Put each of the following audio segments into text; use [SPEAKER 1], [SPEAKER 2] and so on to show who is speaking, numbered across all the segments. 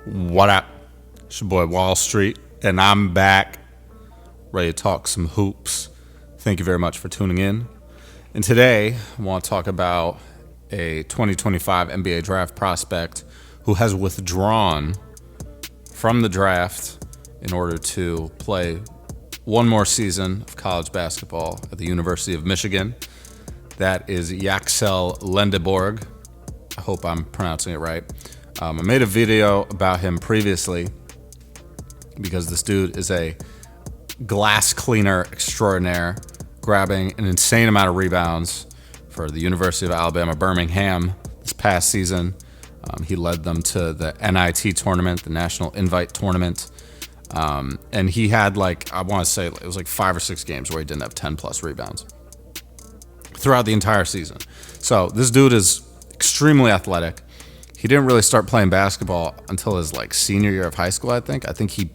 [SPEAKER 1] What up? It's your boy Wall Street, and I'm back, ready to talk some hoops. Thank you very much for tuning in. And today, I want to talk about a 2025 NBA draft prospect who has withdrawn from the draft in order to play one more season of college basketball at the University of Michigan. That is Yaxel Lendeborg. I hope I'm pronouncing it right. I made a video about him previously because this dude is a glass cleaner extraordinaire, grabbing an insane amount of rebounds for the University of Alabama, Birmingham this past season. He led them to the NIT tournament, the National Invite Tournament. And he had I want to say it was 5 or 6 games where he didn't have 10 plus rebounds throughout the entire season. So this dude is extremely athletic. He didn't really start playing basketball until his senior year of high school, I think. I think he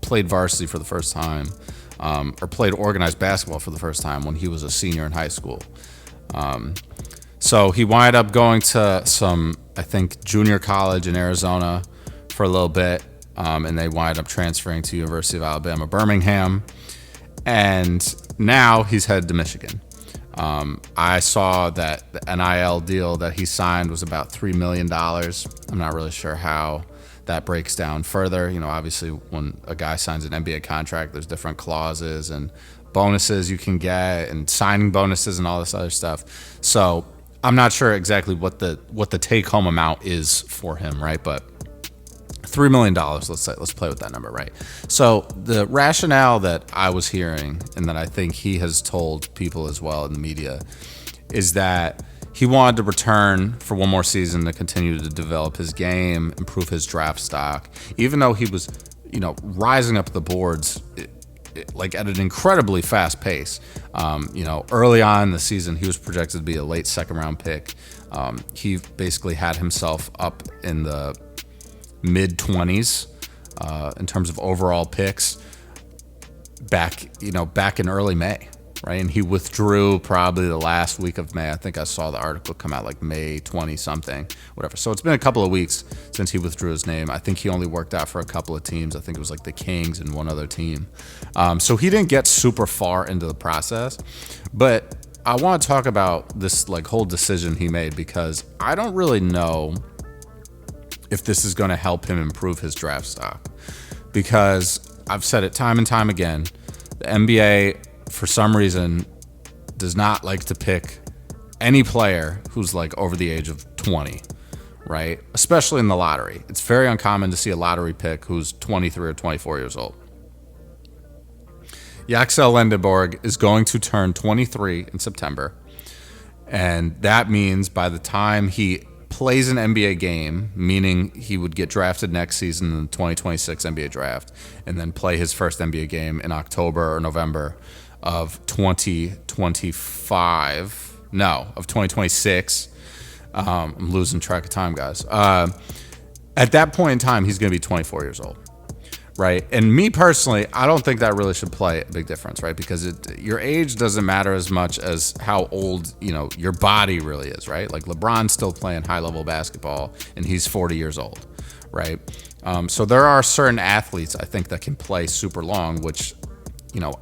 [SPEAKER 1] played varsity for the first time, or played organized basketball for the first time when he was a senior in high school. So he wound up going to some, I think, junior college in Arizona for a little bit, and they wound up transferring to University of Alabama, Birmingham, and now he's headed to Michigan. I saw that the NIL deal that he signed was about $3 million. I'm not really sure how that breaks down further. Obviously when a guy signs an NBA contract, there's different clauses and bonuses you can get and signing bonuses and all this other stuff. So I'm not sure exactly what the take home amount is for him, right? But $3 million, let's play with that number, right? So the rationale that I was hearing, and that I think he has told people as well in the media, is that he wanted to return for one more season to continue to develop his game, improve his draft stock, even though he was, rising up the boards at an incredibly fast pace. Early on in the season, he was projected to be a late second round pick. He basically had himself up in the mid-20s in terms of overall picks back in early May, right? And he withdrew probably the last week of May. I think I saw the article come out May 20 something, whatever. So it's been a couple of weeks since he withdrew his name. I think he only worked out for a couple of teams. I think it was the Kings and one other team. So he didn't get super far into the process, but I want to talk about this whole decision he made, because I don't really know if this is going to help him improve his draft stock, because I've said it time and time again, the NBA for some reason does not like to pick any player who's over the age of 20, right? Especially in the lottery. It's very uncommon to see a lottery pick who's 23 or 24 years old. Yaxel Lendeborg is going to turn 23 in September, and that means by the time he plays an NBA game, meaning he would get drafted next season in the 2026 NBA draft, and then play his first NBA game in October or November of 2026. I'm losing track of time, guys. At that point in time, he's going to be 24 years old, right? And me personally, I don't think that really should play a big difference, right? Because your age doesn't matter as much as how old, your body really is, right? LeBron's still playing high-level basketball, and he's 40 years old, right? So there are certain athletes, I think, that can play super long, which,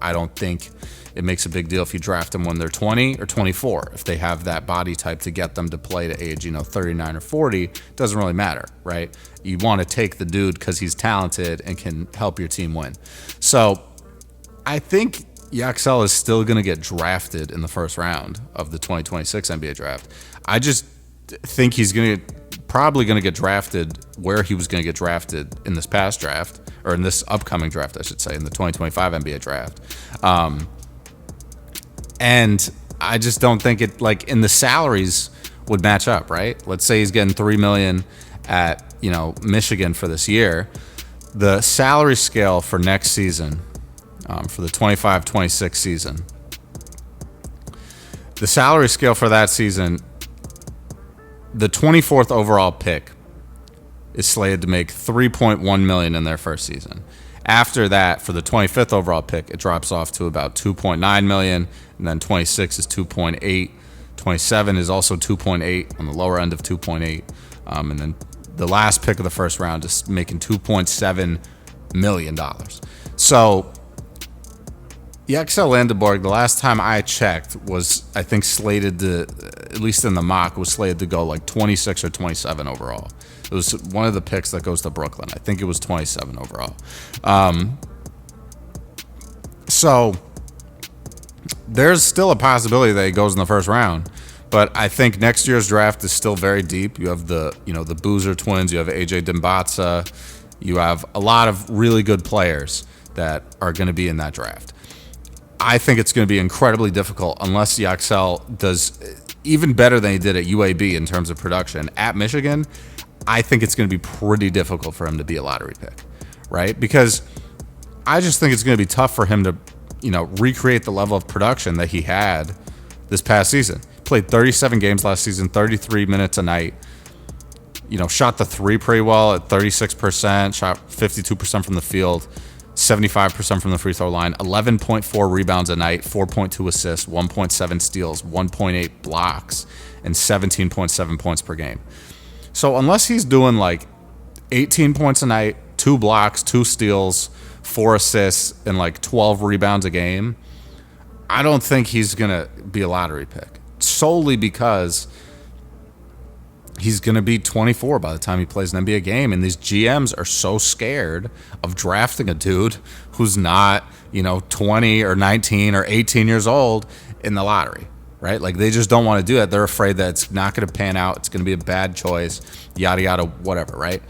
[SPEAKER 1] I don't think it makes a big deal if you draft them when they're 20 or 24. If they have that body type to get them to play to age, 39 or 40, it doesn't really matter, right? You want to take the dude because he's talented and can help your team win. So I think Yaxel is still going to get drafted in the first round of the 2026 NBA draft. I just think he's probably going to get drafted where he was going to get drafted in this past draft, or in this upcoming draft, I should say, in the 2025 NBA draft. And I just don't think it, in the salaries would match up, right? Let's say he's getting $3 million at, Michigan for this year. The salary scale for next season, for the 25-26 season, the salary scale for that season, the 24th overall pick is slated to make $3.1 million in their first season. After that, for the 25th overall pick, it drops off to about $2.9 million, and then 26 is 2.8. 27 is also 2.8, on the lower end of 2.8, and then the last pick of the first round, is making $2.7 million. So Yaxel Lendeborg, the last time I checked, was, I think, slated to, at least in the mock, was slated to go like 26 or 27 overall. It was one of the picks that goes to Brooklyn. I think it was 27 overall. So there's still a possibility that he goes in the first round. But I think next year's draft is still very deep. You have the Boozer twins. You have AJ Dimbatsa. You have a lot of really good players that are going to be in that draft. I think it's going to be incredibly difficult unless Yaxel does even better than he did at UAB in terms of production. At Michigan, I think it's going to be pretty difficult for him to be a lottery pick, right? Because I just think it's going to be tough for him to, recreate the level of production that he had this past season. Played 37 games last season, 33 minutes a night. Shot the three pretty well at 36%, shot 52% from the field, 75% from the free throw line, 11.4 rebounds a night, 4.2 assists, 1.7 steals, 1.8 blocks, and 17.7 points per game. So unless he's doing like 18 points a night, 2 blocks, 2 steals, 4 assists, and like 12 rebounds a game, I don't think he's going to be a lottery pick. Solely because he's going to be 24 by the time he plays an NBA game. And these GMs are so scared of drafting a dude who's not, 20 or 19 or 18 years old in the lottery, right? Like, they just don't want to do that. They're afraid that it's not going to pan out. It's going to be a bad choice, yada, yada, whatever, right?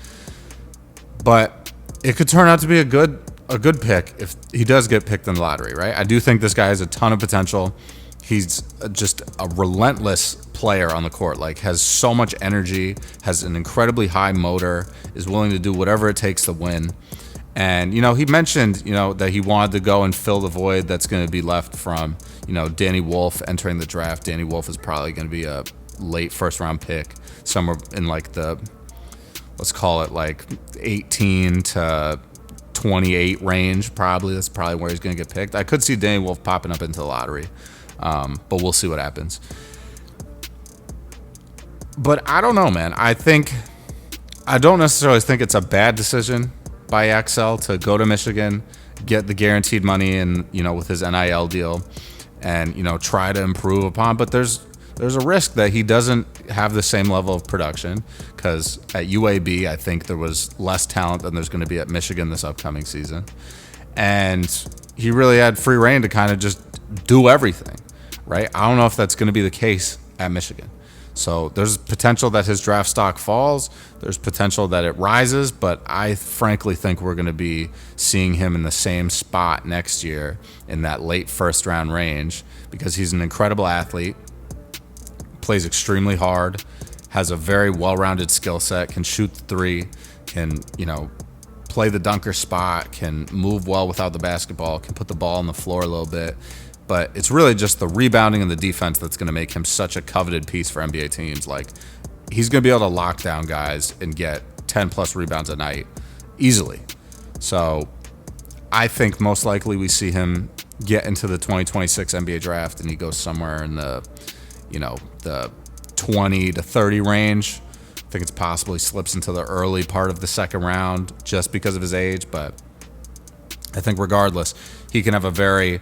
[SPEAKER 1] But it could turn out to be a good pick if he does get picked in the lottery, right? I do think this guy has a ton of potential. He's just a relentless player on the court, like has so much energy, has an incredibly high motor, is willing to do whatever it takes to win. And, he mentioned, that he wanted to go and fill the void that's going to be left from, Danny Wolf entering the draft. Danny Wolf is probably going to be a late first round pick, somewhere in like the, let's call it like 18 to 28 range, probably. That's probably where he's going to get picked. I could see Danny Wolf popping up into the lottery. But we'll see what happens. But I don't know, man. I don't necessarily think it's a bad decision by Yaxel to go to Michigan, get the guaranteed money and, with his NIL deal and, try to improve upon. But there's a risk that he doesn't have the same level of production because at UAB, I think there was less talent than there's going to be at Michigan this upcoming season. And he really had free reign to kind of just do everything. Right? I don't know if that's going to be the case at Michigan. So there's potential that his draft stock falls. There's potential that it rises. But I frankly think we're going to be seeing him in the same spot next year in that late first round range because he's an incredible athlete, plays extremely hard, has a very well-rounded skill set, can shoot the three, can, play the dunker spot, can move well without the basketball, can put the ball on the floor a little bit. But it's really just the rebounding and the defense that's going to make him such a coveted piece for NBA teams. Like, he's going to be able to lock down guys and get 10-plus rebounds a night easily. So I think most likely we see him get into the 2026 NBA draft and he goes somewhere in the, the 20 to 30 range. I think it's possible he slips into the early part of the second round just because of his age. But I think regardless, he can have a very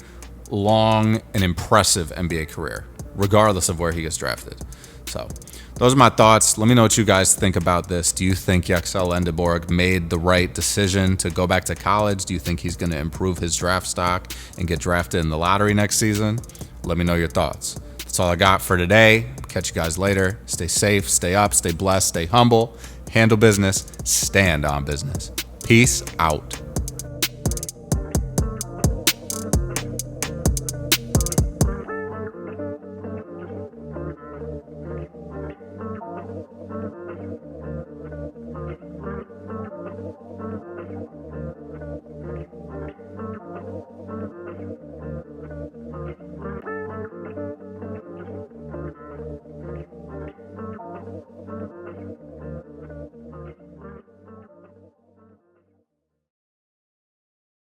[SPEAKER 1] long and impressive NBA career, regardless of where he gets drafted. So those are my thoughts. Let me know what you guys think about this. Do you think Yaxel Lendeborg made the right decision to go back to college? Do you think he's going to improve his draft stock and get drafted in the lottery next season? Let me know your thoughts. That's all I got for today. Catch you guys later. Stay safe, stay up, stay blessed, stay humble, handle business, stand on business. Peace out.